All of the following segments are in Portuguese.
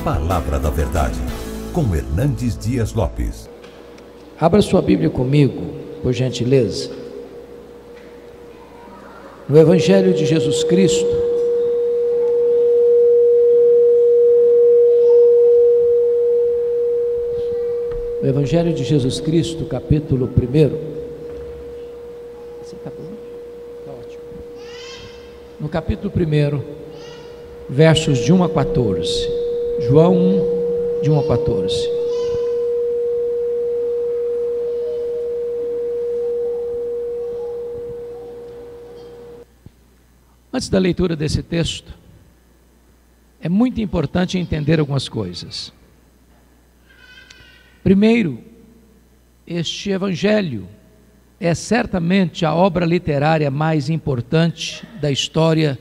Palavra da Verdade, com Hernandes Dias Lopes. Abra sua Bíblia comigo, por gentileza, no Evangelho de Jesus Cristo, o Evangelho de Jesus Cristo, capítulo 1. Você está bom? Está ótimo. No capítulo 1, versos de 1 a 14. João 1, de 1 a 14. Antes da leitura desse texto, é muito importante entender algumas coisas. Primeiro, este Evangelho é certamente a obra literária mais importante da história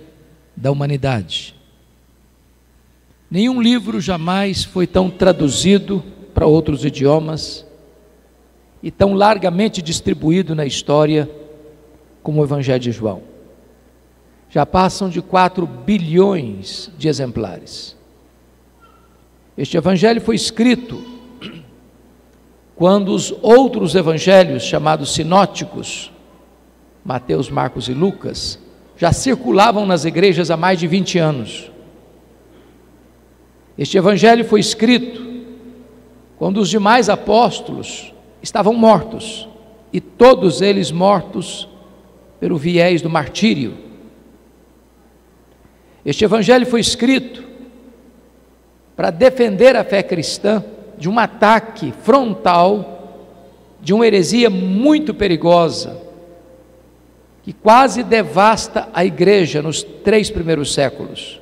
da humanidade. Nenhum livro jamais foi tão traduzido para outros idiomas e tão largamente distribuído na história como o Evangelho de João. Já passam de 4 bilhões de exemplares. Este Evangelho foi escrito quando os outros evangelhos, chamados sinóticos, Mateus, Marcos e Lucas, já circulavam nas igrejas há mais de 20 anos. Este Evangelho foi escrito quando os demais apóstolos estavam mortos, e todos eles mortos pelo viés do martírio. Este Evangelho foi escrito para defender a fé cristã de um ataque frontal de uma heresia muito perigosa, que quase devasta a igreja nos 3 primeiros séculos,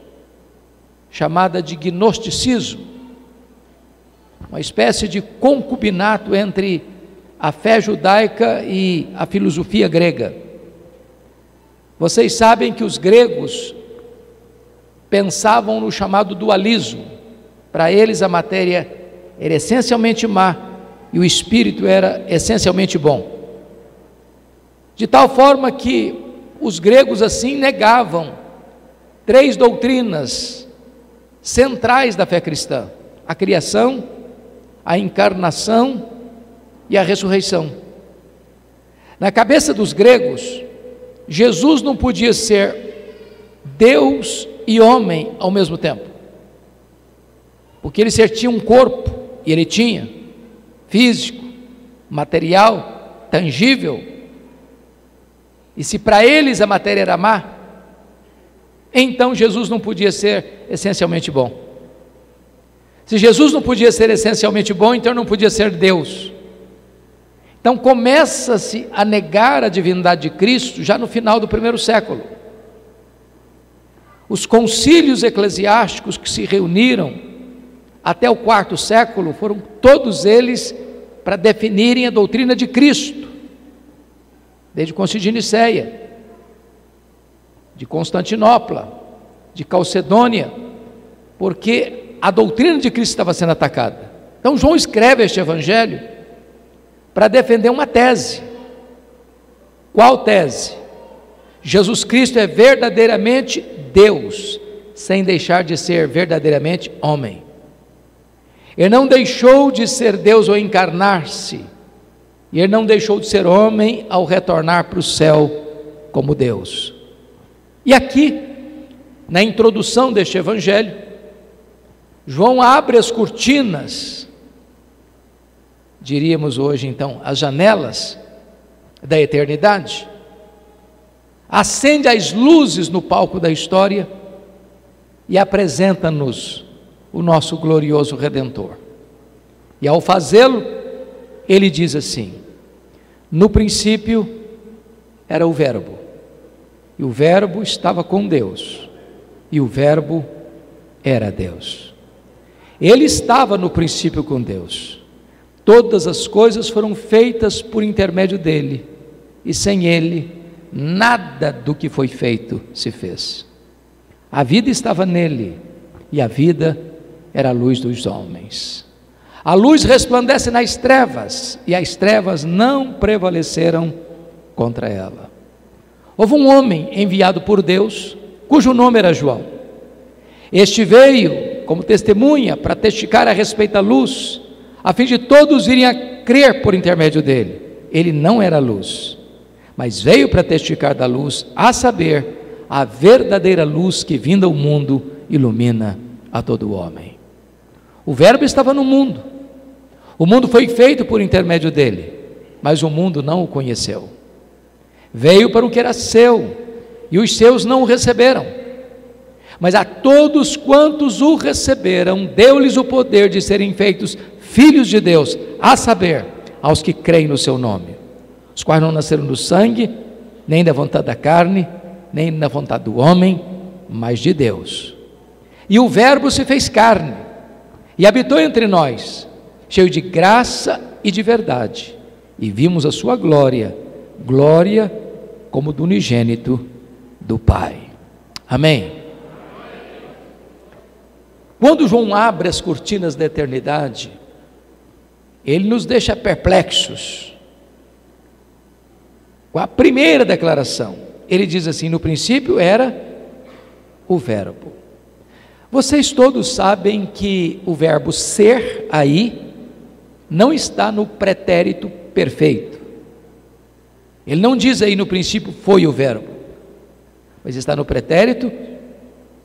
chamada de gnosticismo, uma espécie de concubinato entre a fé judaica e a filosofia grega. Vocês sabem que os gregos pensavam no chamado dualismo. Para eles a matéria era essencialmente má e o espírito era essencialmente bom. De tal forma que os gregos assim negavam 3 doutrinas centrais da fé cristã: a criação, a encarnação e a ressurreição. Na cabeça dos gregos, Jesus não podia ser Deus e homem ao mesmo tempo, porque ele tinha um corpo, e ele tinha, físico, material, tangível, e se para eles a matéria era má, então Jesus não podia ser essencialmente bom. Se Jesus não podia ser essencialmente bom, então não podia ser Deus. Então começa-se a negar a divindade de Cristo já no final do 1º século. Os concílios eclesiásticos que se reuniram até o 4º século, foram todos eles para definirem a doutrina de Cristo, desde o Concílio de Nicéia, de Constantinopla, de Calcedônia, porque a doutrina de Cristo estava sendo atacada. Então João escreve este Evangelho para defender uma tese. Qual tese? Jesus Cristo é verdadeiramente Deus, sem deixar de ser verdadeiramente homem. Ele não deixou de ser Deus ao encarnar-se, e ele não deixou de ser homem ao retornar para o céu como Deus. E aqui, na introdução deste Evangelho, João abre as cortinas, diríamos hoje então, as janelas da eternidade, acende as luzes no palco da história e apresenta-nos o nosso glorioso Redentor. E ao fazê-lo, ele diz assim: no princípio era o Verbo, e o Verbo estava com Deus, e o Verbo era Deus. Ele estava no princípio com Deus. Todas as coisas foram feitas por intermédio dele, e sem ele, nada do que foi feito se fez. A vida estava nele, e a vida era a luz dos homens. A luz resplandece nas trevas, e as trevas não prevaleceram contra ela. Houve um homem enviado por Deus, cujo nome era João. Este veio como testemunha, para testificar a respeito da luz, a fim de todos virem a crer por intermédio dele. Ele não era luz, mas veio para testificar da luz, a saber, a verdadeira luz que vinda ao mundo ilumina a todo homem. O Verbo estava no mundo, o mundo foi feito por intermédio dele, mas o mundo não o conheceu. Veio para o que era seu, e os seus não o receberam. Mas a todos quantos o receberam, deu-lhes o poder de serem feitos filhos de Deus, a saber, aos que creem no seu nome, os quais não nasceram do sangue, nem da vontade da carne, nem da vontade do homem, mas de Deus. E o Verbo se fez carne, e habitou entre nós, cheio de graça e de verdade, e vimos a sua glória, glória como do unigênito do Pai. Amém? Quando João abre as cortinas da eternidade, ele nos deixa perplexos com a primeira declaração. Ele diz assim: no princípio era o Verbo. Vocês todos sabem que o verbo ser aí não está no pretérito perfeito. Ele não diz aí no princípio foi o Verbo, mas está no pretérito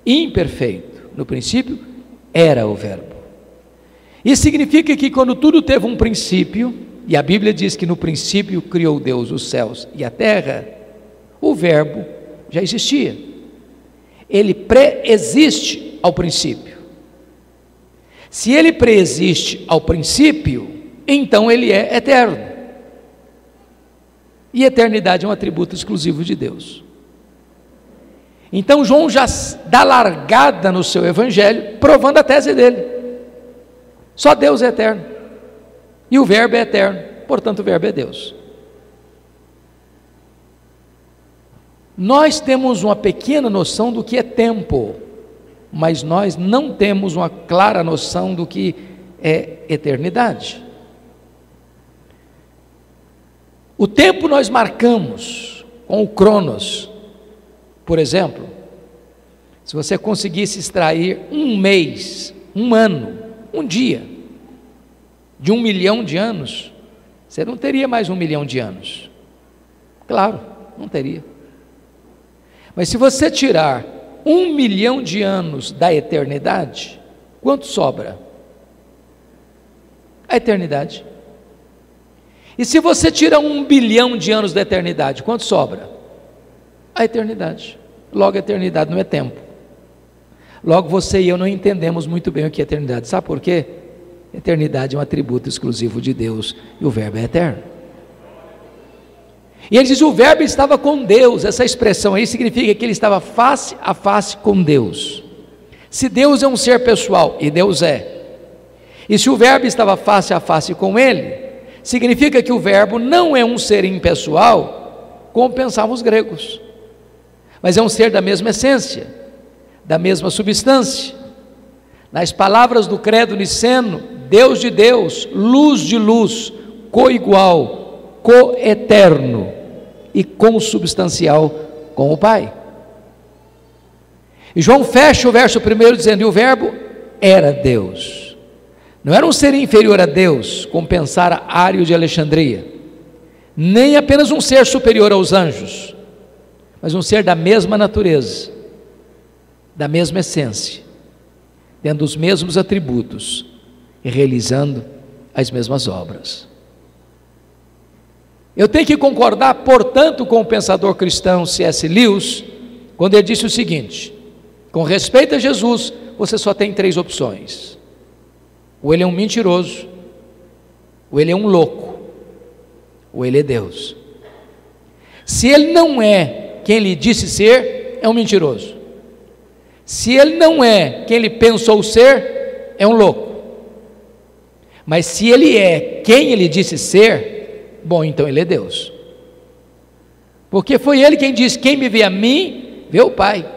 imperfeito. No princípio era o Verbo. Isso significa que quando tudo teve um princípio, e a Bíblia diz que no princípio criou Deus os céus e a terra, o Verbo já existia. Ele pré-existe ao princípio. Se ele pré-existe ao princípio, então ele é eterno. E eternidade é um atributo exclusivo de Deus. Então João já dá largada no seu evangelho, provando a tese dele. Só Deus é eterno, e o Verbo é eterno, portanto o Verbo é Deus. Nós temos uma pequena noção do que é tempo, mas nós não temos uma clara noção do que é eternidade. O tempo nós marcamos com o Cronos. Por exemplo, se você conseguisse extrair um mês, um ano, um dia, de 1 milhão de anos, você não teria mais 1 milhão de anos. Claro, não teria. Mas se você tirar 1 milhão de anos da eternidade, quanto sobra? A eternidade. E se você tira 1 bilhão de anos da eternidade, quanto sobra? A eternidade. Logo, a eternidade não é tempo. Logo, você e eu não entendemos muito bem o que é eternidade. Sabe por quê? Eternidade é um atributo exclusivo de Deus, e o Verbo é eterno. E ele diz: o Verbo estava com Deus. Essa expressão aí significa que ele estava face a face com Deus. Se Deus é um ser pessoal, e Deus é, e se o Verbo estava face a face com ele, significa que o Verbo não é um ser impessoal, como pensavam os gregos, mas é um ser da mesma essência, da mesma substância. Nas palavras do credo niceno, Deus de Deus, luz de luz, coigual, coeterno e consubstancial com o Pai. E João fecha o verso 1 dizendo: e o Verbo era Deus. Não era um ser inferior a Deus, como pensara Ário de Alexandria, nem apenas um ser superior aos anjos, mas um ser da mesma natureza, da mesma essência, tendo os mesmos atributos e realizando as mesmas obras. Eu tenho que concordar, portanto, com o pensador cristão C.S. Lewis, quando ele disse o seguinte: com respeito a Jesus, você só tem 3 opções: ou ele é um mentiroso, ou ele é um louco, ou ele é Deus. Se ele não é quem ele disse ser, é um mentiroso. Se ele não é quem ele pensou ser, é um louco. Mas se ele é quem ele disse ser, bom, então ele é Deus. Porque foi ele quem disse: quem me vê a mim, vê o Pai.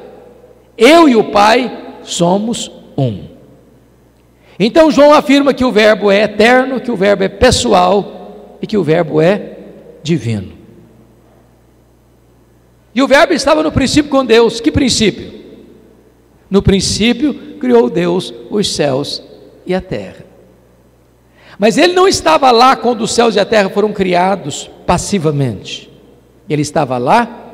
Eu e o Pai somos um. Então João afirma que o Verbo é eterno, que o Verbo é pessoal e que o Verbo é divino. E o Verbo estava no princípio com Deus. Que princípio? No princípio criou Deus os céus e a terra. Mas ele não estava lá quando os céus e a terra foram criados passivamente. Ele estava lá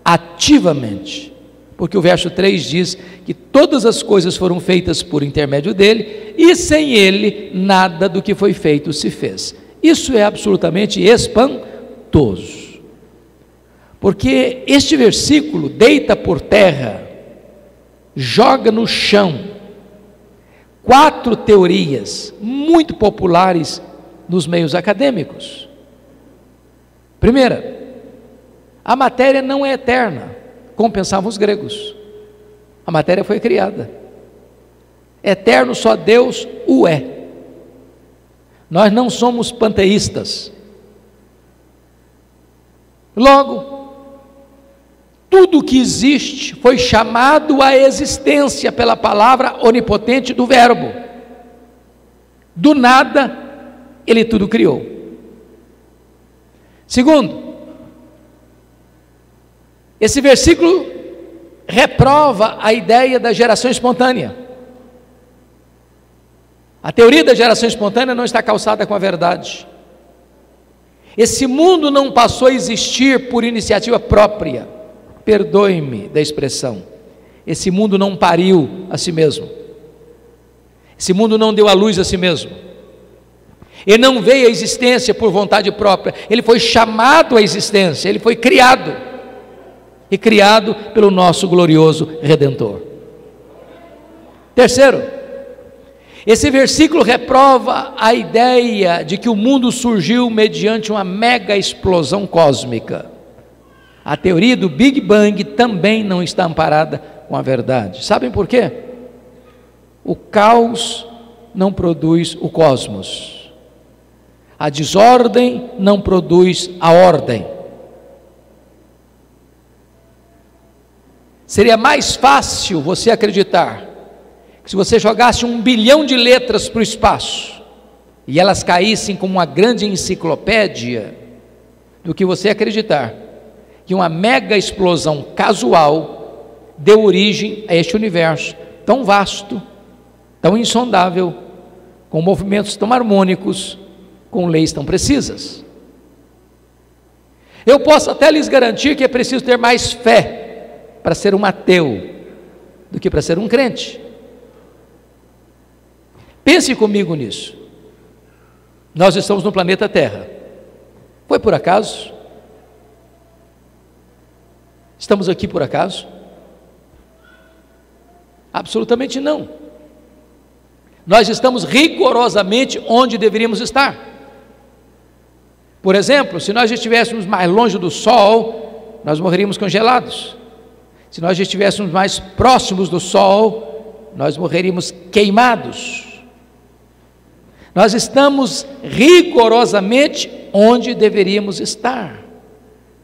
ativamente. Porque o verso 3 diz que todas as coisas foram feitas por intermédio dele, e sem ele nada do que foi feito se fez. Isso é absolutamente espantoso. Porque este versículo deita por terra, joga no chão, 4 teorias muito populares nos meios acadêmicos. Primeira, a matéria não é eterna, como pensavam os gregos. A matéria foi criada. Eterno só Deus o é. Nós não somos panteístas. Logo, tudo que existe foi chamado à existência pela palavra onipotente do Verbo. Do nada, ele tudo criou. Segundo, esse versículo reprova a ideia da geração espontânea. A teoria da geração espontânea não está calçada com a verdade. Esse mundo não passou a existir por iniciativa própria. Perdoe-me da expressão. Esse mundo não pariu a si mesmo. Esse mundo não deu à luz a si mesmo. Ele não veio à existência por vontade própria. Ele foi chamado à existência. Ele foi criado. E criado pelo nosso glorioso Redentor. Terceiro, esse versículo reprova a ideia de que o mundo surgiu mediante uma mega explosão cósmica. A teoria do Big Bang também não está amparada com a verdade. Sabem por quê? O caos não produz o cosmos. A desordem não produz a ordem. Seria mais fácil você acreditar que se você jogasse 1 bilhão de letras para o espaço e elas caíssem como uma grande enciclopédia, do que você acreditar que uma mega explosão casual deu origem a este universo tão vasto, tão insondável, com movimentos tão harmônicos, com leis tão precisas. Eu posso até lhes garantir que é preciso ter mais fé para ser um ateu do que para ser um crente. Pense comigo nisso. Nós estamos no planeta Terra. Foi por acaso? Estamos aqui por acaso? Absolutamente não. Nós estamos rigorosamente onde deveríamos estar. Por exemplo, se nós estivéssemos mais longe do Sol, nós morreríamos congelados. Se nós estivéssemos mais próximos do Sol, nós morreríamos queimados. Nós estamos rigorosamente onde deveríamos estar.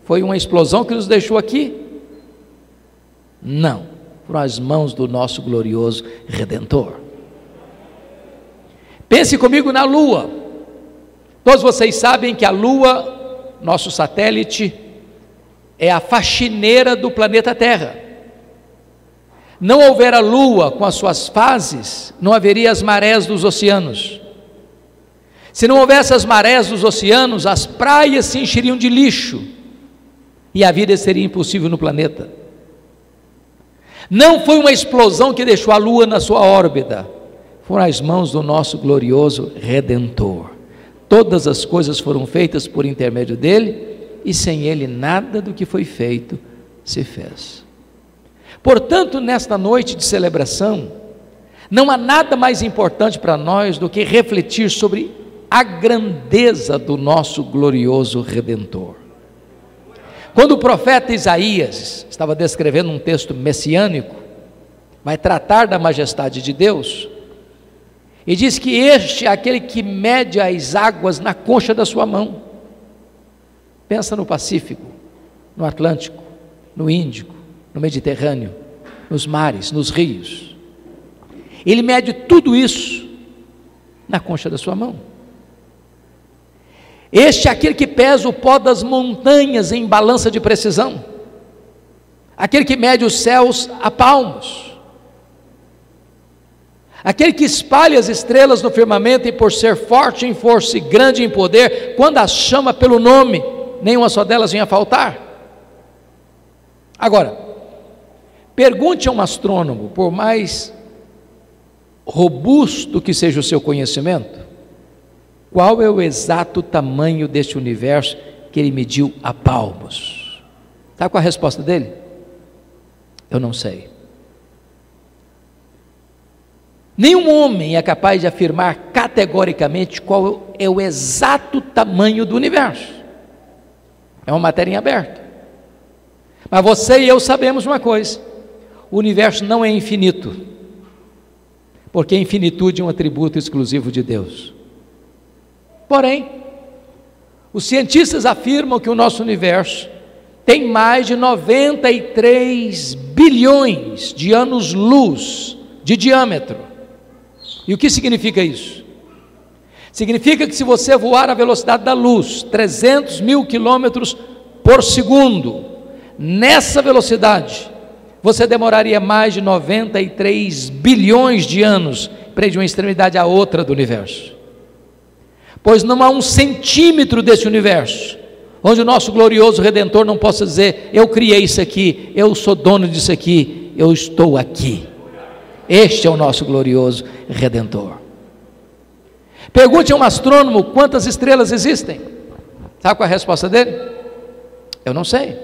Foi uma explosão que nos deixou aqui? Não, foram as mãos do nosso glorioso Redentor. Pense comigo na Lua. Todos vocês sabem que a Lua, nosso satélite, é a faxineira do planeta Terra. Não houver a Lua com as suas fases, não haveria as marés dos oceanos. Se não houvesse as marés dos oceanos, as praias se encheriam de lixo e a vida seria impossível no planeta. Não foi uma explosão que deixou a Lua na sua órbita, foram as mãos do nosso glorioso Redentor. Todas as coisas foram feitas por intermédio dele, e sem ele nada do que foi feito se fez. Portanto, nesta noite de celebração, não há nada mais importante para nós do que refletir sobre a grandeza do nosso glorioso Redentor. Quando o profeta Isaías estava descrevendo um texto messiânico, vai tratar da majestade de Deus, e diz que este é aquele que mede as águas na concha da sua mão. Pensa no Pacífico, no Atlântico, no Índico, no Mediterrâneo, nos mares, nos rios. Ele mede tudo isso na concha da sua mão. Este é aquele que pesa o pó das montanhas em balança de precisão, aquele que mede os céus a palmos. aquele que espalha as estrelas no firmamento e por ser forte em força e grande em poder, quando as chama pelo nome, nenhuma só delas vinha a faltar. Agora, pergunte a um astrônomo, por mais robusto que seja o seu conhecimento, qual é o exato tamanho deste universo que ele mediu a palmos? Sabe qual a resposta dele? Eu não sei. Nenhum homem é capaz de afirmar categoricamente qual é o exato tamanho do universo. É uma matéria em aberto. Mas você e eu sabemos uma coisa: o universo não é infinito, porque a infinitude é um atributo exclusivo de Deus. Porém, os cientistas afirmam que o nosso universo tem mais de 93 bilhões de anos-luz de diâmetro. E o que significa isso? Significa que se você voar à velocidade da luz, 300 mil quilômetros por segundo, nessa velocidade, você demoraria mais de 93 bilhões de anos para ir de uma extremidade à outra do universo. Pois não há um centímetro desse universo onde o nosso glorioso Redentor não possa dizer: eu criei isso aqui, eu sou dono disso aqui, eu estou aqui. Este é o nosso glorioso Redentor. Pergunte a um astrônomo quantas estrelas existem. Sabe qual é a resposta dele? Eu não sei.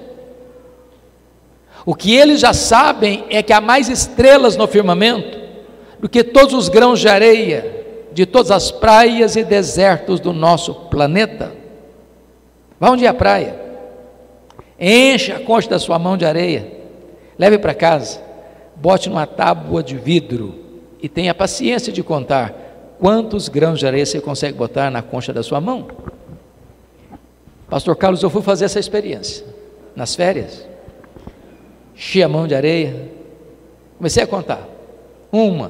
O que eles já sabem é que há mais estrelas no firmamento do que todos os grãos de areia de todas as praias e desertos do nosso planeta. Vá um dia à praia, enche a concha da sua mão de areia, leve para casa, bote numa tábua de vidro e tenha paciência de contar quantos grãos de areia você consegue botar na concha da sua mão. Pastor Carlos, eu fui fazer essa experiência nas férias, enchi a mão de areia, comecei a contar: 1,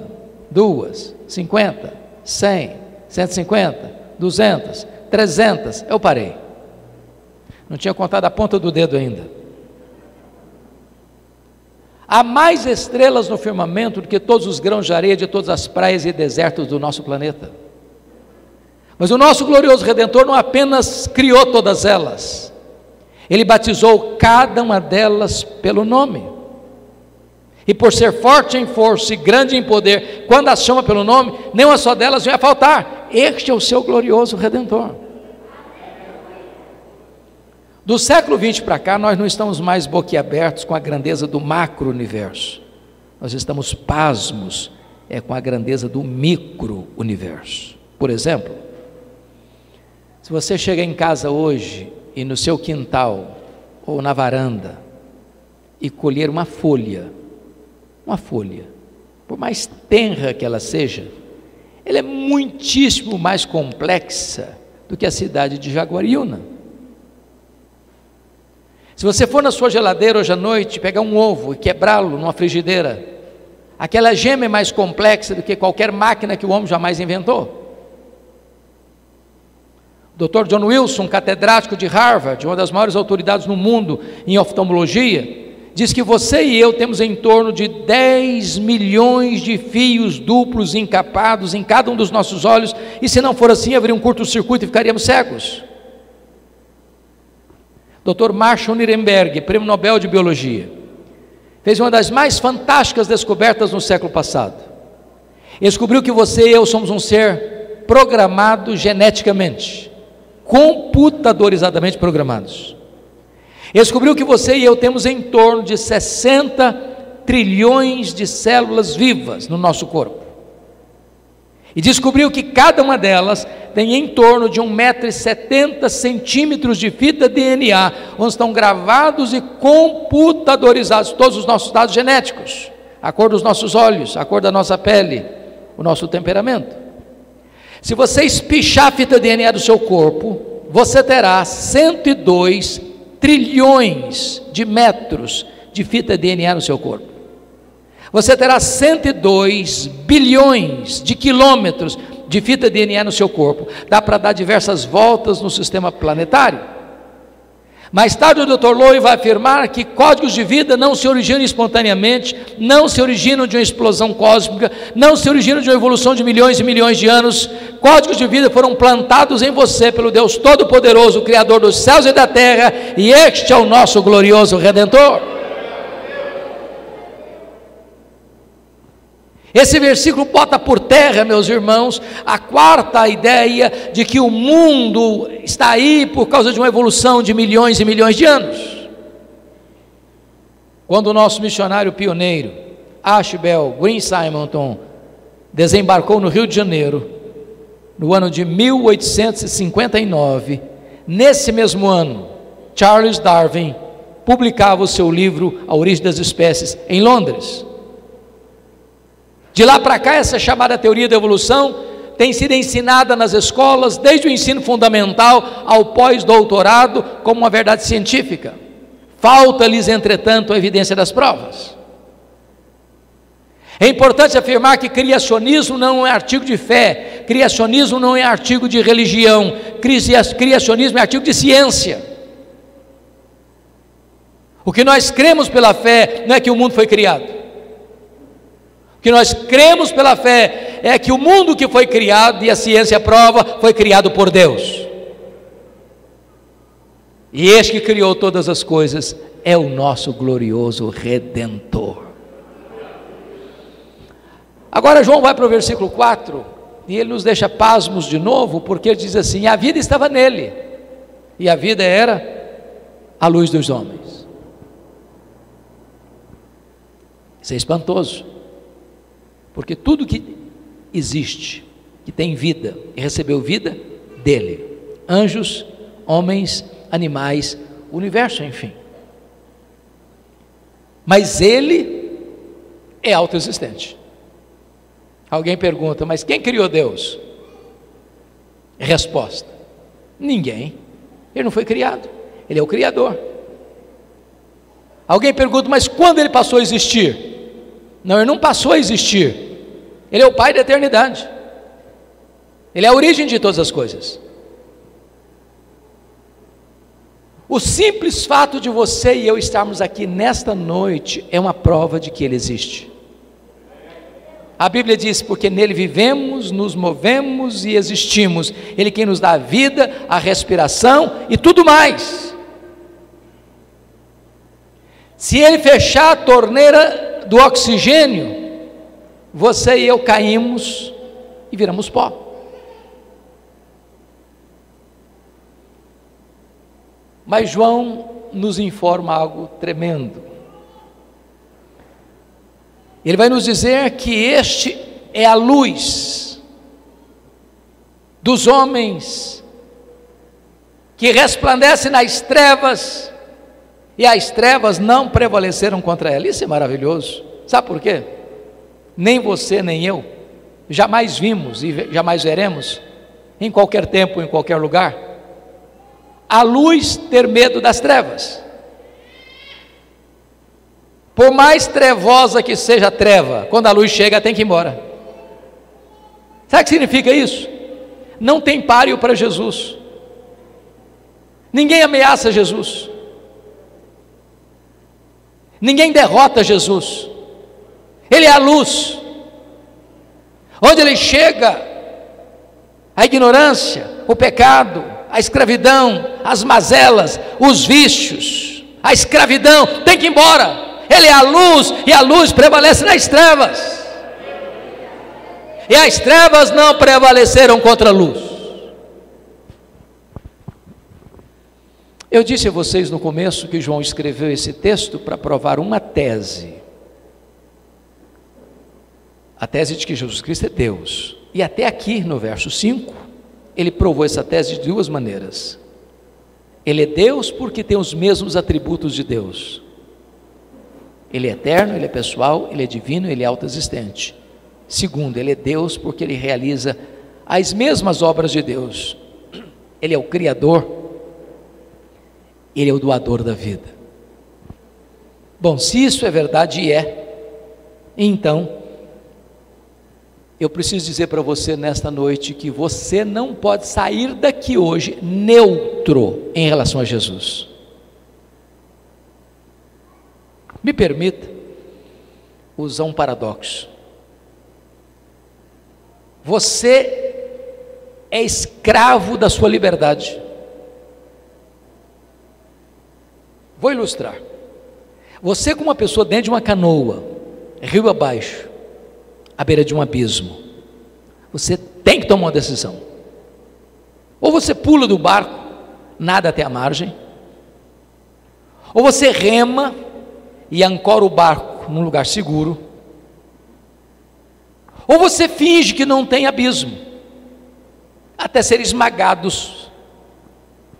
2, 50, 100, 150, 200, 300, eu parei. Não tinha contado a ponta do dedo ainda. Há mais estrelas no firmamento do que todos os grãos de areia de todas as praias e desertos do nosso planeta. Mas o nosso glorioso Redentor não apenas criou todas elas, Ele batizou cada uma delas pelo nome. E por ser forte em força e grande em poder, quando as chama pelo nome, nenhuma só delas vai faltar. Este é o seu glorioso Redentor. Do século XX para cá, nós não estamos mais boquiabertos com a grandeza do macro-universo. Nós estamos pasmos com a grandeza do micro-universo. Por exemplo, se você chega em casa hoje e no seu quintal ou na varanda e colher uma folha, por mais tenra que ela seja, ela é muitíssimo mais complexa do que a cidade de Jaguariúna. Se você for na sua geladeira hoje à noite, pegar um ovo e quebrá-lo numa frigideira, aquela gema é mais complexa do que qualquer máquina que o homem jamais inventou. O Dr. John Wilson, catedrático de Harvard, uma das maiores autoridades no mundo em oftalmologia, diz que você e eu temos em torno de 10 milhões de fios duplos encapados em cada um dos nossos olhos, e se não for assim, haveria um curto-circuito e ficaríamos cegos. Dr. Marshall Nirenberg, prêmio Nobel de Biologia, fez uma das mais fantásticas descobertas no século passado. Ele descobriu que você e eu somos um ser programado geneticamente, computadorizadamente programados. Ele descobriu que você e eu temos em torno de 60 trilhões de células vivas no nosso corpo. E descobriu que cada uma delas tem em torno de 1,70 m de fita DNA, onde estão gravados e computadorizados todos os nossos dados genéticos, a cor dos nossos olhos, a cor da nossa pele, o nosso temperamento. Se você espichar a fita DNA do seu corpo, você terá 102 trilhões de metros de fita DNA no seu corpo. Você terá 102 bilhões de quilômetros de fita DNA no seu corpo. Dá para dar diversas voltas no sistema planetário. Mais tarde o Dr. Lowe vai afirmar que códigos de vida não se originam espontaneamente, não se originam de uma explosão cósmica, não se originam de uma evolução de milhões e milhões de anos. Códigos de vida foram plantados em você pelo Deus Todo-Poderoso, Criador dos céus e da terra, e este é o nosso glorioso Redentor. Esse versículo bota por terra, meus irmãos, a quarta ideia de que o mundo está aí por causa de uma evolução de milhões e milhões de anos. Quando o nosso missionário pioneiro, Ashbel Green Simonton, desembarcou no Rio de Janeiro, no ano de 1859, nesse mesmo ano, Charles Darwin publicava o seu livro A Origem das Espécies, em Londres. De lá para cá, essa chamada teoria da evolução tem sido ensinada nas escolas, desde o ensino fundamental ao pós-doutorado, como uma verdade científica. Falta-lhes, entretanto, a evidência das provas. É importante afirmar que criacionismo não é artigo de fé, criacionismo não é artigo de religião, criacionismo é artigo de ciência. O que nós cremos pela fé não é que o mundo foi criado. O que nós cremos pela fé é que o mundo que foi criado, e a ciência prova, foi criado por Deus. E este que criou todas as coisas é o nosso glorioso Redentor. Agora João vai para o versículo 4, e ele nos deixa pasmos de novo, porque ele diz assim: a vida estava nele, e a vida era a luz dos homens. Isso é espantoso. Porque tudo que existe, que tem vida e recebeu vida dele, anjos, homens, animais, o universo, enfim. Mas ele é autoexistente. Alguém pergunta: mas quem criou Deus? Resposta: ninguém. Ele não foi criado, ele é o Criador. Alguém pergunta: mas quando ele passou a existir? Não, ele não passou a existir. Ele é o Pai da eternidade. Ele é a origem de todas as coisas. O simples fato de você e eu estarmos aqui nesta noite é uma prova de que Ele existe. A Bíblia diz: porque nele vivemos, nos movemos e existimos. Ele quem nos dá a vida, a respiração e tudo mais. Se Ele fechar a torneira do oxigênio, você e eu caímos e viramos pó. Mas João nos informa algo tremendo. Ele vai nos dizer que este é a luz dos homens que resplandece nas trevas, e as trevas não prevaleceram contra ela. Isso é maravilhoso. Sabe por quê? Nem você nem eu jamais vimos e jamais veremos, em qualquer tempo, em qualquer lugar, a luz ter medo das trevas. Por mais trevosa que seja a treva, quando a luz chega, tem que ir embora. Sabe o que significa isso? Não tem páreo para Jesus. Ninguém ameaça Jesus. Ninguém derrota Jesus. Ele é a luz. Onde ele chega, a ignorância, o pecado, a escravidão, as mazelas, os vícios, a escravidão tem que ir embora. Ele é a luz, e a luz prevalece nas trevas, e as trevas não prevaleceram contra a luz. Eu disse a vocês no começo que João escreveu esse texto para provar uma tese. A tese de que Jesus Cristo é Deus. E até aqui no verso 5, ele provou essa tese de duas maneiras. Ele é Deus porque tem os mesmos atributos de Deus. Ele é eterno, ele é pessoal, ele é divino, ele é autoexistente. Segundo, ele é Deus porque ele realiza as mesmas obras de Deus. Ele é o Criador, ele é o doador da vida. Bom, se isso é verdade, e então eu preciso dizer para você nesta noite que você não pode sair daqui hoje neutro em relação a Jesus. Me permita usar um paradoxo. Você é escravo da sua liberdade. Vou ilustrar. Você, como uma pessoa dentro de uma canoa, rio abaixo, à beira de um abismo, você tem que tomar uma decisão. Ou você pula do barco, nada até a margem, ou você rema e ancora o barco num lugar seguro, ou você finge que não tem abismo, até ser esmagados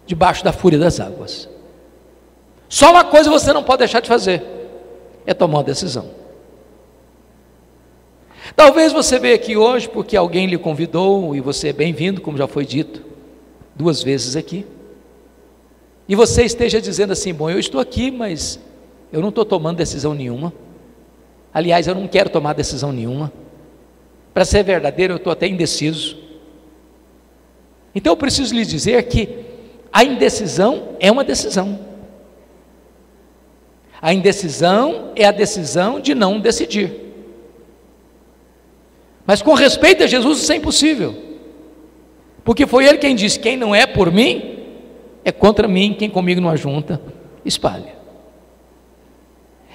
debaixo da fúria das águas. Só uma coisa você não pode deixar de fazer, é tomar uma decisão. Talvez você veja aqui hoje porque alguém lhe convidou, e você é bem-vindo, como já foi dito 2 vezes aqui, e você esteja dizendo assim: bom, eu estou aqui, mas eu não estou tomando decisão nenhuma. Aliás, eu não quero tomar decisão nenhuma. Para ser verdadeiro, eu estou até indeciso. Então eu preciso lhe dizer que a indecisão é uma decisão. A indecisão é a decisão de não decidir. Mas com respeito a Jesus, isso é impossível, porque foi Ele quem disse: quem não é por mim, é contra mim, quem comigo não ajunta, espalha.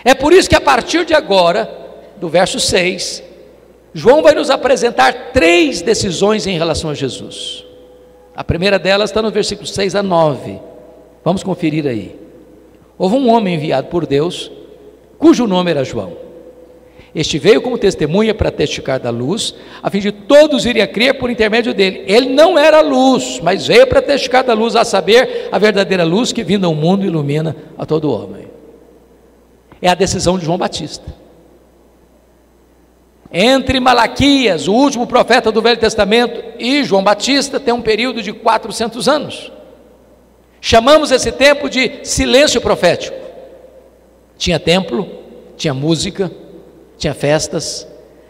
É por isso que a partir de agora, do verso 6, João vai nos apresentar 3 decisões em relação a Jesus. A primeira delas está no versículo 6 a 9, vamos conferir aí. Houve um homem enviado por Deus, cujo nome era João. Este veio como testemunha para testificar da luz, a fim de todos irem a crer por intermédio dele. Ele não era luz, mas veio para testificar da luz, a saber, a verdadeira luz que vindo ao mundo ilumina a todo homem. É a decisão de João Batista. Entre Malaquias, o último profeta do Velho Testamento, e João Batista, tem um período de 400 anos. Chamamos esse tempo de silêncio profético. Tinha templo, tinha música, tinha festas,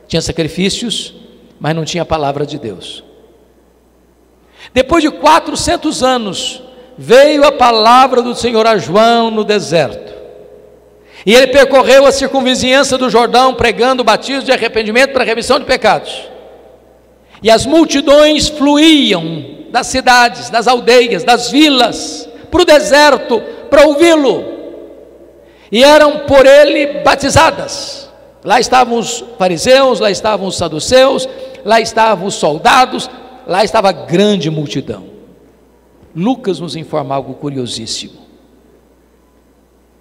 tinha sacrifícios, mas não tinha a palavra de Deus. Depois de 400 anos, veio a palavra do Senhor a João no deserto, e ele percorreu a circunvizinhança do Jordão, pregando o batismo de arrependimento para a remissão de pecados, e as multidões fluíam das cidades, das aldeias, das vilas, para o deserto, para ouvi-lo, e eram por ele batizadas. Lá estavam os fariseus, lá estavam os saduceus, lá estavam os soldados, lá estava a grande multidão. Lucas nos informa algo curiosíssimo.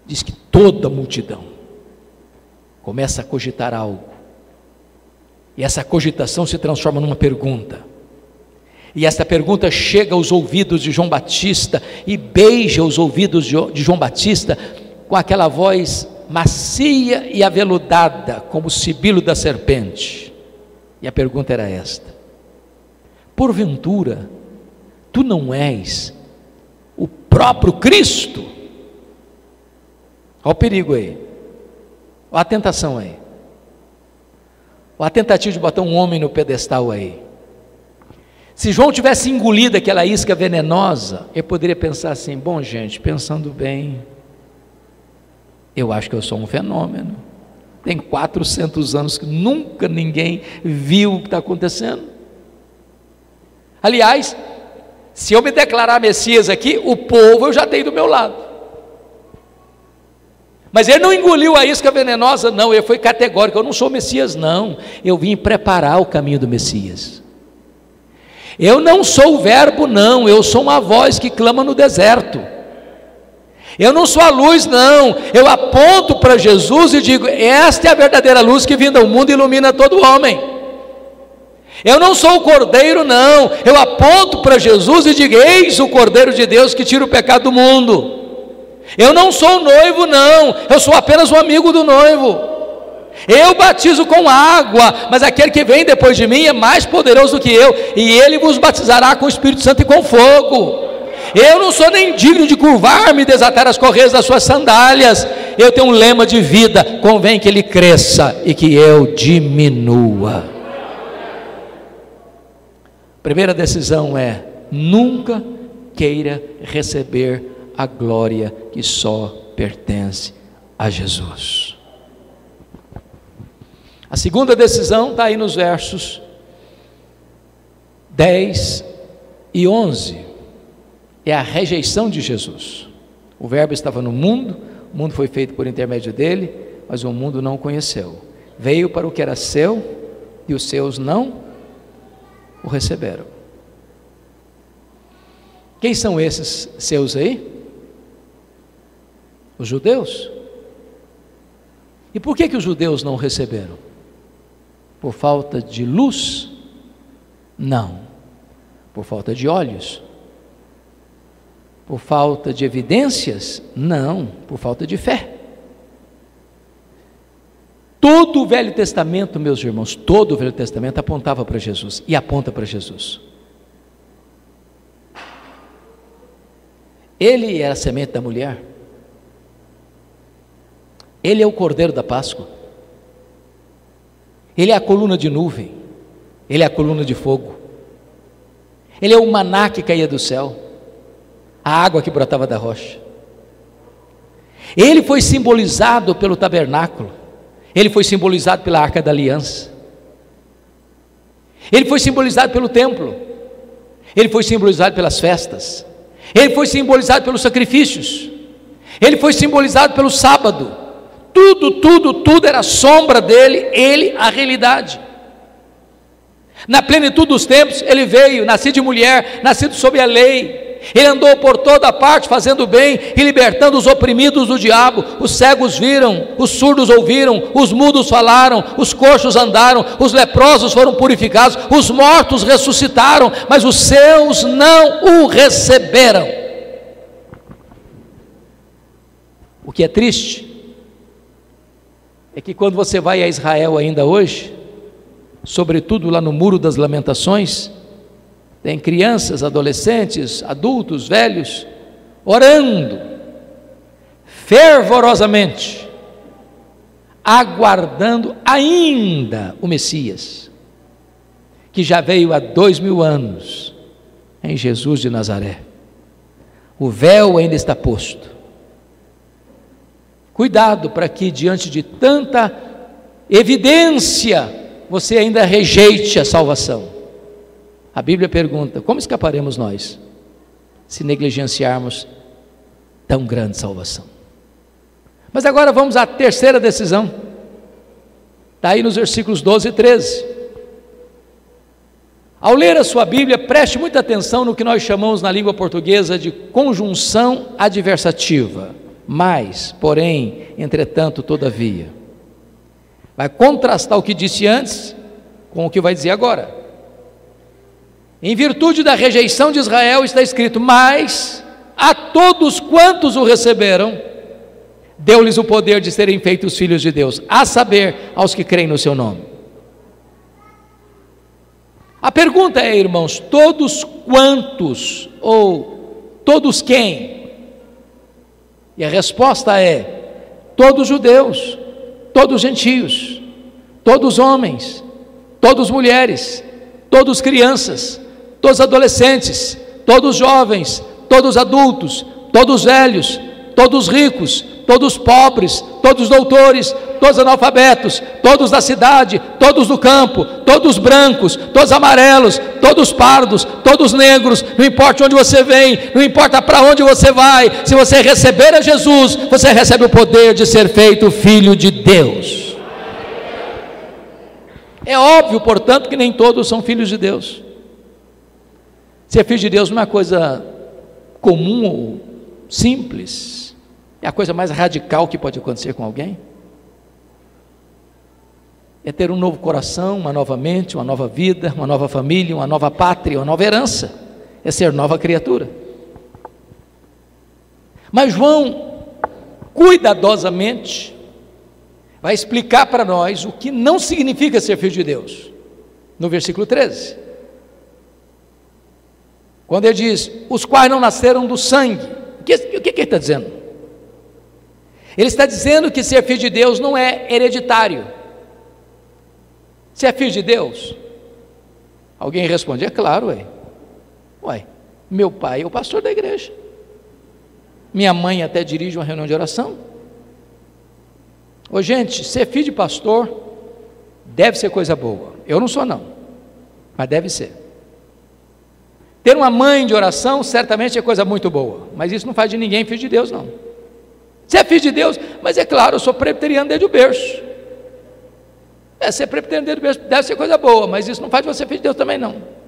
Diz que toda a multidão começa a cogitar algo, e essa cogitação se transforma numa pergunta, e essa pergunta chega aos ouvidos de João Batista, e beija os ouvidos de João Batista, com aquela voz macia e aveludada, como o sibilo da serpente. E a pergunta era esta: porventura, tu não és o próprio Cristo? Olha o perigo aí, olha a tentação aí, olha a tentativa de botar um homem no pedestal aí. Se João tivesse engolido aquela isca venenosa, ele poderia pensar assim: bom, gente, pensando bem, eu acho que eu sou um fenômeno, tem 400 anos que nunca ninguém viu o que está acontecendo. Aliás, se eu me declarar Messias aqui, o povo eu já tenho do meu lado. Mas ele não engoliu a isca venenosa, não, ele foi categórico: eu não sou Messias, não, eu vim preparar o caminho do Messias. Eu não sou o verbo, não, eu sou uma voz que clama no deserto. Eu não sou a luz, não, eu aponto para Jesus e digo: esta é a verdadeira luz que vindo ao mundo ilumina todo homem. Eu não sou o cordeiro, não, eu aponto para Jesus e digo: eis o cordeiro de Deus que tira o pecado do mundo. Eu não sou o noivo, não, eu sou apenas um amigo do noivo. Eu batizo com água, mas aquele que vem depois de mim é mais poderoso do que eu, e ele vos batizará com o Espírito Santo e com fogo. Eu não sou nem digno de curvar-me e desatar as correias das suas sandálias. Eu tenho um lema de vida: convém que ele cresça e que eu diminua. Primeira decisão é: nunca queira receber a glória que só pertence a Jesus. A segunda decisão está aí nos versos 10 e 11, é a rejeição de Jesus. O Verbo estava no mundo, o mundo foi feito por intermédio dele, mas o mundo não o conheceu. Veio para o que era seu, e os seus não o receberam. Quem são esses seus aí? Os judeus. E por que os judeus não o receberam? Por falta de luz? Não. Por falta de olhos? Por falta de evidências? Não. Por falta de fé. Todo o Velho Testamento, meus irmãos, todo o Velho Testamento apontava para Jesus e aponta para Jesus. Ele era a semente da mulher. Ele é o Cordeiro da Páscoa. Ele é a coluna de nuvem. Ele é a coluna de fogo. Ele é o maná que caía do céu, a água que brotava da rocha. Ele foi simbolizado pelo tabernáculo. Ele foi simbolizado pela Arca da Aliança. Ele foi simbolizado pelo templo. Ele foi simbolizado pelas festas. Ele foi simbolizado pelos sacrifícios. Ele foi simbolizado pelo sábado. Tudo era sombra dele, ele a realidade. Na plenitude dos tempos, ele veio, nascido de mulher, nascido sob a lei. Ele andou por toda parte fazendo bem e libertando os oprimidos do diabo. Os cegos viram, os surdos ouviram, os mudos falaram, os coxos andaram, os leprosos foram purificados, os mortos ressuscitaram, mas os seus não o receberam. O que é triste é que quando você vai a Israel ainda hoje, sobretudo lá no Muro das Lamentações, tem crianças, adolescentes, adultos, velhos, orando fervorosamente, aguardando ainda o Messias, que já veio há 2000 anos, em Jesus de Nazaré. O véu ainda está posto. Cuidado para que diante de tanta evidência, você ainda rejeite a salvação. A Bíblia pergunta: como escaparemos nós, se negligenciarmos tão grande salvação? Mas agora vamos à terceira decisão, está aí nos versículos 12 e 13. Ao ler a sua Bíblia, preste muita atenção no que nós chamamos na língua portuguesa de conjunção adversativa. Mas, porém, entretanto, todavia. Vai contrastar o que disse antes com o que vai dizer agora. Em virtude da rejeição de Israel, está escrito: mas a todos quantos o receberam, deu-lhes o poder de serem feitos filhos de Deus, a saber, aos que creem no seu nome. A pergunta é, irmãos, todos quantos, ou todos quem? E a resposta é: todos judeus, todos gentios, todos homens, todos mulheres, todos crianças, todos adolescentes, todos jovens, todos adultos, todos velhos, todos ricos, todos pobres, todos doutores, todos analfabetos, todos da cidade, todos do campo, todos brancos, todos amarelos, todos pardos, todos negros, não importa onde você vem, não importa para onde você vai, se você receber a Jesus, você recebe o poder de ser feito filho de Deus. É óbvio, portanto, que nem todos são filhos de Deus. Ser filho de Deus não é uma coisa comum ou simples, é a coisa mais radical que pode acontecer com alguém. É ter um novo coração, uma nova mente, uma nova vida, uma nova família, uma nova pátria, uma nova herança. É ser nova criatura. Mas João, cuidadosamente, vai explicar para nós o que não significa ser filho de Deus, no versículo 13, quando ele diz: os quais não nasceram do sangue. O que ele está dizendo? Ele está dizendo que ser filho de Deus não é hereditário. Você é filho de Deus? Alguém responde: é claro, ué, meu pai é o pastor da igreja, minha mãe até dirige uma reunião de oração, Ô gente, ser filho de pastor deve ser coisa boa. Eu não sou não, mas deve ser. Ter uma mãe de oração certamente é coisa muito boa, mas isso não faz de ninguém filho de Deus não. Você é filho de Deus, mas é claro, eu sou presbiteriano desde o berço. Ser presbiteriano desde o berço deve ser coisa boa, mas isso não faz de você filho de Deus também não.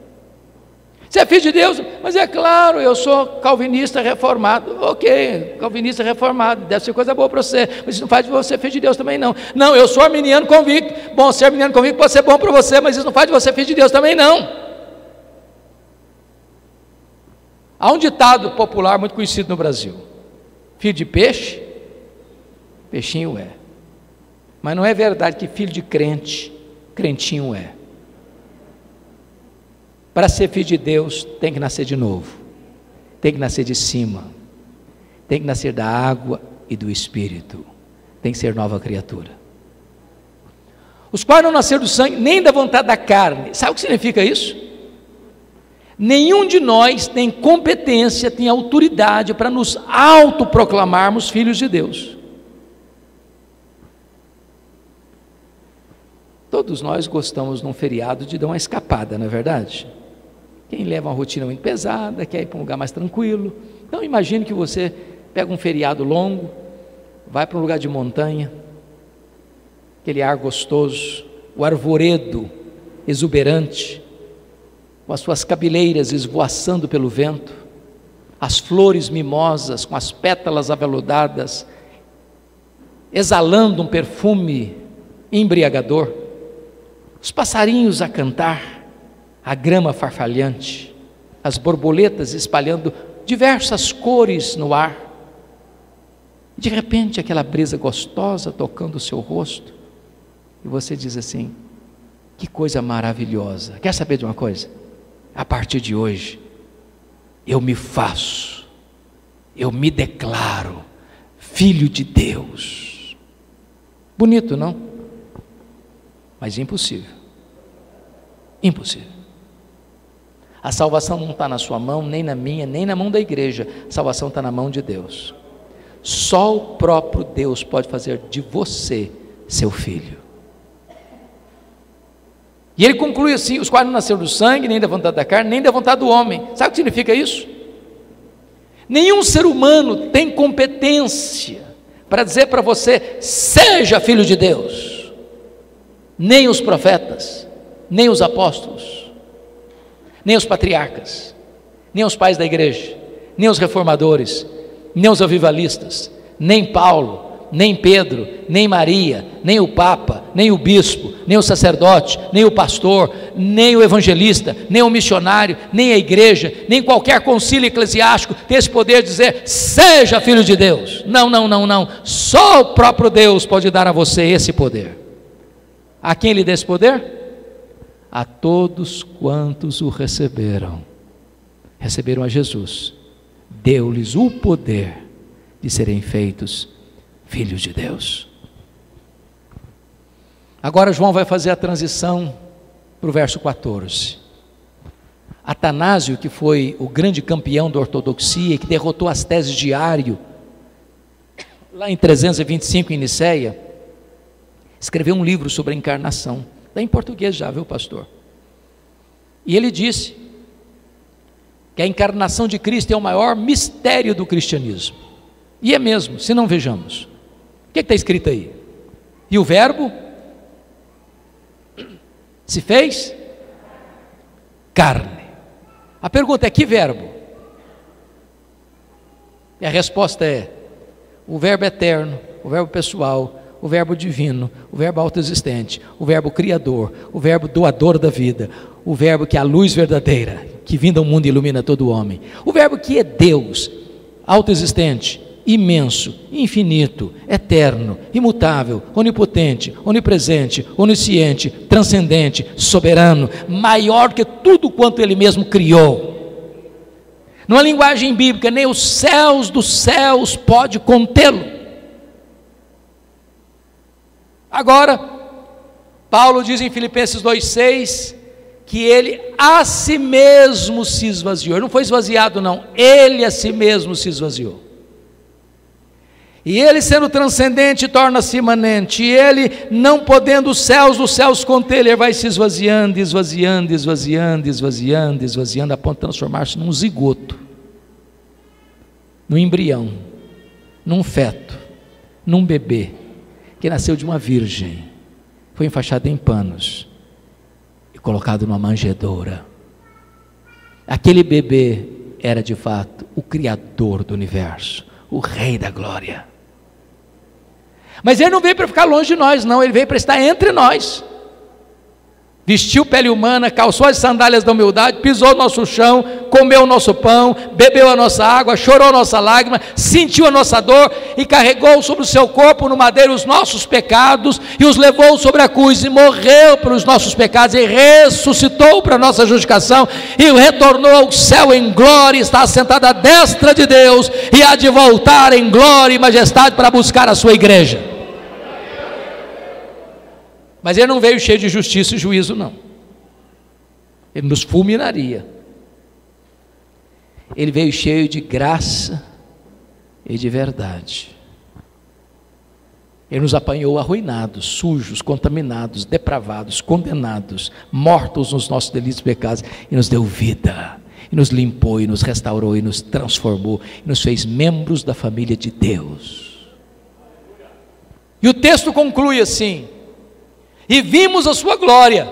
Você é filho de Deus, mas é claro, eu sou calvinista reformado. Ok, calvinista reformado, deve ser coisa boa para você, mas isso não faz de você filho de Deus também não. Não, eu sou arminiano convicto. Bom, ser arminiano convicto pode ser bom para você, mas isso não faz de você filho de Deus também não. Há um ditado popular muito conhecido no Brasil: filho de peixe, peixinho é. Mas não é verdade que filho de crente, crentinho é. Para ser filho de Deus, tem que nascer de novo, tem que nascer de cima, tem que nascer da água e do Espírito, tem que ser nova criatura. Os quais não nasceram do sangue, nem da vontade da carne. Sabe o que significa isso? Nenhum de nós tem competência, tem autoridade para nos autoproclamarmos filhos de Deus. Todos nós gostamos num feriado de dar uma escapada, não é verdade? Quem leva uma rotina muito pesada, quer ir para um lugar mais tranquilo. Então imagine que você pega um feriado longo, vai para um lugar de montanha, aquele ar gostoso, o arvoredo exuberante, com as suas cabeleiras esvoaçando pelo vento, as flores mimosas com as pétalas aveludadas, exalando um perfume embriagador, os passarinhos a cantar, a grama farfalhante, as borboletas espalhando diversas cores no ar, de repente aquela brisa gostosa tocando o seu rosto, e você diz assim: que coisa maravilhosa. Quer saber de uma coisa? A partir de hoje, eu me faço, eu me declaro filho de Deus. Bonito, não? Mas impossível. Impossível. A salvação não está na sua mão, nem na minha, nem na mão da igreja. A salvação está na mão de Deus. Só o próprio Deus pode fazer de você seu filho. E ele conclui assim: os quais não nasceram do sangue, nem da vontade da carne, nem da vontade do homem. Sabe o que significa isso? Nenhum ser humano tem competência para dizer para você: seja filho de Deus. Nem os profetas, nem os apóstolos, nem os patriarcas, nem os pais da igreja, nem os reformadores, nem os avivalistas, nem Paulo, nem Pedro, nem Maria, nem o Papa, nem o bispo, nem o sacerdote, nem o pastor, nem o evangelista, nem o missionário, nem a igreja, nem qualquer concílio eclesiástico tem esse poder de dizer: seja filho de Deus. Não, não, não, não. Só o próprio Deus pode dar a você esse poder. A quem lhe dá esse poder? A todos quantos o receberam. Receberam a Jesus, deu-lhes o poder de serem feitos filhos de Deus. Agora João vai fazer a transição para o verso 14. Atanásio, que foi o grande campeão da ortodoxia, que derrotou as teses de Ário, lá em 325 em Nicéia, escreveu um livro sobre a encarnação. Está em português já, viu, pastor? E ele disse que a encarnação de Cristo é o maior mistério do cristianismo. E é mesmo, se não vejamos. O que está escrito aí? E o verbo se fez carne. A pergunta é: que verbo? E a resposta é: o verbo eterno, o verbo pessoal, o verbo divino, o verbo autoexistente, o verbo criador, o verbo doador da vida, o verbo que é a luz verdadeira, que vindo ao mundo ilumina todo o homem, o verbo que é Deus, autoexistente, imenso, infinito, eterno, imutável, onipotente, onipresente, onisciente, transcendente, soberano, maior que tudo quanto Ele mesmo criou. Numa linguagem bíblica, nem os céus dos céus pode contê-lo. Agora, Paulo diz em Filipenses 2,6 que ele a si mesmo se esvaziou. Ele não foi esvaziado não, ele a si mesmo se esvaziou. E ele, sendo transcendente, torna-se imanente. E ele, não podendo os céus conter, ele vai se esvaziando, esvaziando, esvaziando, esvaziando, esvaziando, a ponto de transformar-se num zigoto, num embrião, num feto, num bebê, que nasceu de uma virgem, foi enfaixado em panos e colocado numa manjedoura. Aquele bebê era de fato o Criador do universo, o Rei da glória. Mas ele não veio para ficar longe de nós, não, ele veio para estar entre nós. Vestiu pele humana, calçou as sandálias da humildade, pisou o nosso chão, comeu o nosso pão, bebeu a nossa água, chorou a nossa lágrima, sentiu a nossa dor e carregou sobre o seu corpo no madeiro os nossos pecados e os levou sobre a cruz e morreu pelos nossos pecados e ressuscitou para a nossa justificação e retornou ao céu em glória, está assentado à destra de Deus e há de voltar em glória e majestade para buscar a sua igreja. Mas ele não veio cheio de justiça e juízo, não. Ele nos fulminaria. Ele veio cheio de graça e de verdade. Ele nos apanhou arruinados, sujos, contaminados, depravados, condenados, mortos nos nossos delitos e pecados, e nos deu vida, e nos limpou, e nos restaurou, e nos transformou, e nos fez membros da família de Deus. E o texto conclui assim: e vimos a sua glória,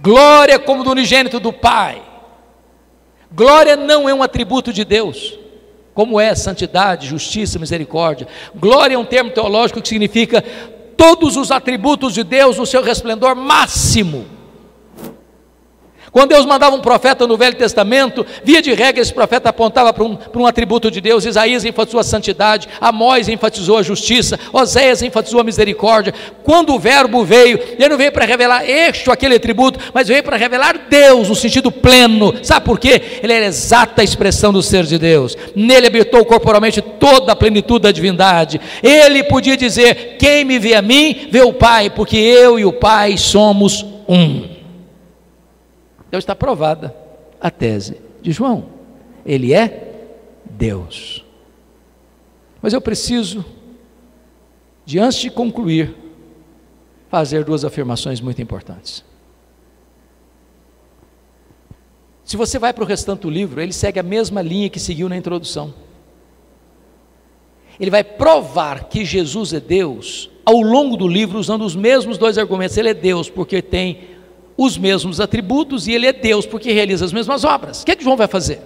glória como do unigênito do Pai. Glória não é um atributo de Deus, como é santidade, justiça, misericórdia. Glória é um termo teológico que significa todos os atributos de Deus no seu resplendor máximo. Quando Deus mandava um profeta no Velho Testamento, via de regra esse profeta apontava para um atributo de Deus. Isaías enfatizou a santidade, Amós enfatizou a justiça, Oséias enfatizou a misericórdia. Quando o verbo veio, ele não veio para revelar aquele atributo, mas veio para revelar Deus no sentido pleno. Sabe por quê? Ele era a exata expressão do ser de Deus. Nele habitou corporalmente toda a plenitude da divindade. Ele podia dizer: quem me vê a mim, vê o Pai, porque eu e o Pai somos um. Então está provada a tese de João, ele é Deus. Mas eu preciso, antes de concluir, fazer duas afirmações muito importantes. Se você vai para o restante do livro, ele segue a mesma linha que seguiu na introdução. Ele vai provar que Jesus é Deus ao longo do livro, usando os mesmos dois argumentos. Ele é Deus porque tem os mesmos atributos, e ele é Deus porque realiza as mesmas obras. O que João vai fazer?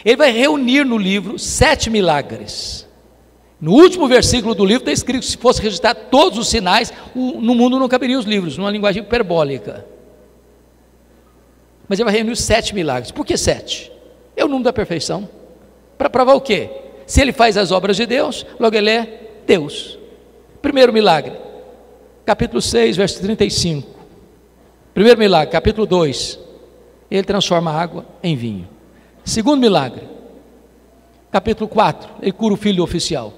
Ele vai reunir no livro 7 milagres. No último versículo do livro está escrito que se fosse registrar todos os sinais, no mundo não caberiam os livros, numa linguagem hiperbólica. Mas ele vai reunir os 7 milagres. Por que 7? É o número da perfeição. Para provar o quê? Se ele faz as obras de Deus, logo ele é Deus. Primeiro milagre, capítulo 6, verso 35. Primeiro milagre, capítulo 2, ele transforma a água em vinho. Segundo milagre, capítulo 4, ele cura o filho do oficial.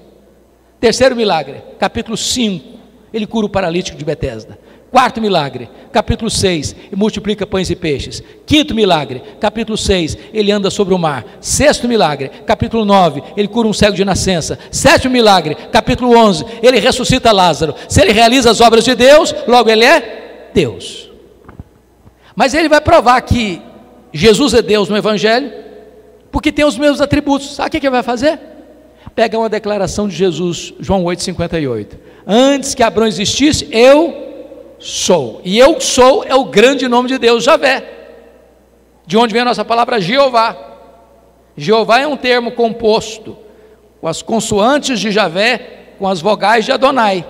Terceiro milagre, capítulo 5, ele cura o paralítico de Betesda. Quarto milagre, capítulo 6, ele multiplica pães e peixes. Quinto milagre, capítulo 6, ele anda sobre o mar. Sexto milagre, capítulo 9, ele cura um cego de nascença. Sétimo milagre, capítulo 11, ele ressuscita Lázaro. Se ele realiza as obras de Deus, logo ele é Deus. Mas ele vai provar que Jesus é Deus no Evangelho, porque tem os mesmos atributos. Sabe o que ele vai fazer? Pega uma declaração de Jesus, João 8,58. Antes que Abraão existisse, eu sou. E eu sou é o grande nome de Deus, Javé. De onde vem a nossa palavra Jeová. Jeová é um termo composto com as consoantes de Javé, com as vogais de Adonai.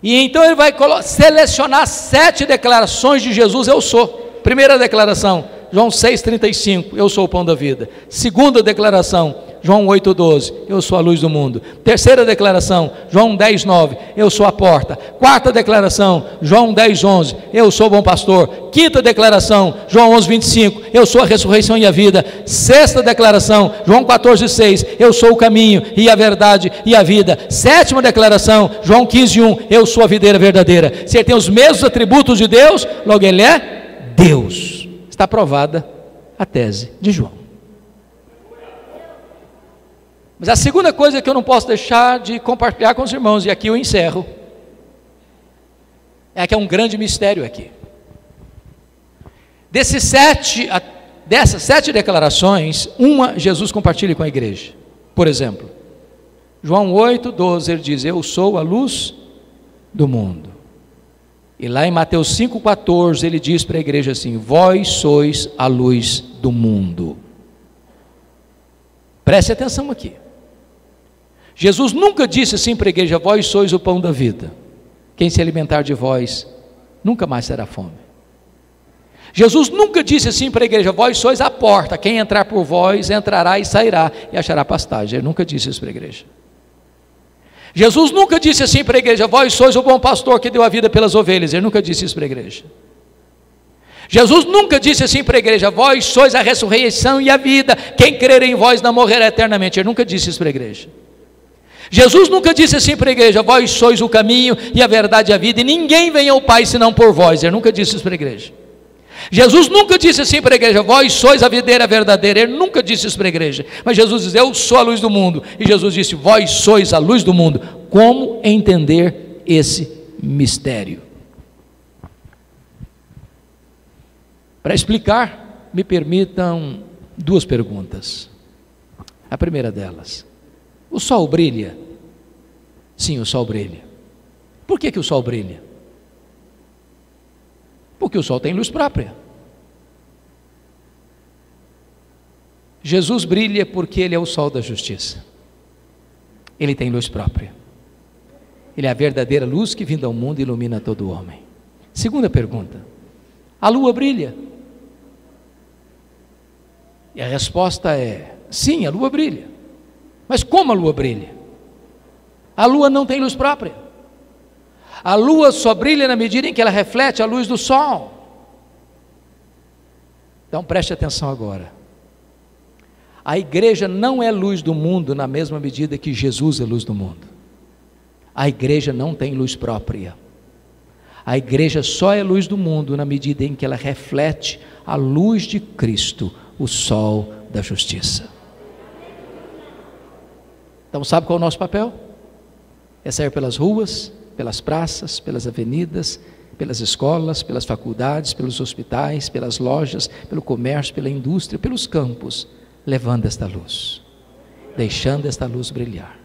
E então ele vai selecionar 7 declarações de Jesus, eu sou. Primeira declaração, João 6,35, eu sou o pão da vida. Segunda declaração, João 8,12, eu sou a luz do mundo. Terceira declaração, João 10,9, eu sou a porta. Quarta declaração, João 10,11, eu sou o bom pastor. Quinta declaração, João 11,25, eu sou a ressurreição e a vida. Sexta declaração, João 14,6, eu sou o caminho e a verdade e a vida. Sétima declaração, João 15,1, eu sou a videira verdadeira. Se ele tem os mesmos atributos de Deus, logo ele é Deus. Está provada a tese de João. Mas a segunda coisa que eu não posso deixar de compartilhar com os irmãos, e aqui eu encerro, é que é um grande mistério aqui. Dessas 7 declarações, uma Jesus compartilha com a igreja. Por exemplo, João 8:12, ele diz: eu sou a luz do mundo. E lá em Mateus 5:14, ele diz para a igreja assim: vós sois a luz do mundo. Preste atenção aqui. Jesus nunca disse assim para a igreja: vós sois o pão da vida. Quem se alimentar de vós, nunca mais terá fome. Jesus nunca disse assim para a igreja: vós sois a porta, quem entrar por vós, entrará e sairá e achará pastagem. Ele nunca disse isso para a igreja. Jesus nunca disse assim para a igreja: vós sois o bom pastor que deu a vida pelas ovelhas. Ele nunca disse isso para a igreja. Jesus nunca disse assim para a igreja: vós sois a ressurreição e a vida, quem crer em vós não morrerá eternamente. Ele nunca disse isso para a igreja. Jesus nunca disse assim para a igreja: vós sois o caminho e a verdade e a vida, e ninguém vem ao Pai senão por vós. Ele nunca disse isso para a igreja. Jesus nunca disse assim para a igreja: vós sois a videira verdadeira. Ele nunca disse isso para a igreja. Mas Jesus diz: eu sou a luz do mundo. E Jesus disse: vós sois a luz do mundo. Como entender esse mistério? Para explicar, me permitam 2 perguntas. A primeira delas: o sol brilha? Sim, o sol brilha. Por que o sol brilha? Porque o sol tem luz própria. Jesus brilha porque ele é o sol da justiça. Ele tem luz própria. Ele é a verdadeira luz que vindo ao mundo ilumina todo homem. Segunda pergunta: a lua brilha? E a resposta é: sim, a lua brilha. Mas como a lua brilha? A lua não tem luz própria. A lua só brilha na medida em que ela reflete a luz do sol. Então preste atenção agora. A igreja não é luz do mundo na mesma medida que Jesus é luz do mundo. A igreja não tem luz própria. A igreja só é luz do mundo na medida em que ela reflete a luz de Cristo, o sol da justiça. Então sabe qual é o nosso papel? É sair pelas ruas, pelas praças, pelas avenidas, pelas escolas, pelas faculdades, pelos hospitais, pelas lojas, pelo comércio, pela indústria, pelos campos, levando esta luz, deixando esta luz brilhar,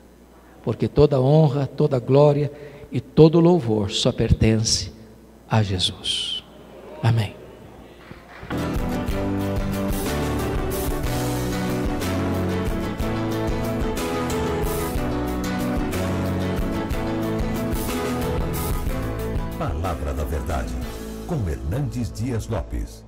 porque toda honra, toda glória e todo louvor só pertence a Jesus. Amém. Palavra da Verdade, com Hernandes Dias Lopes.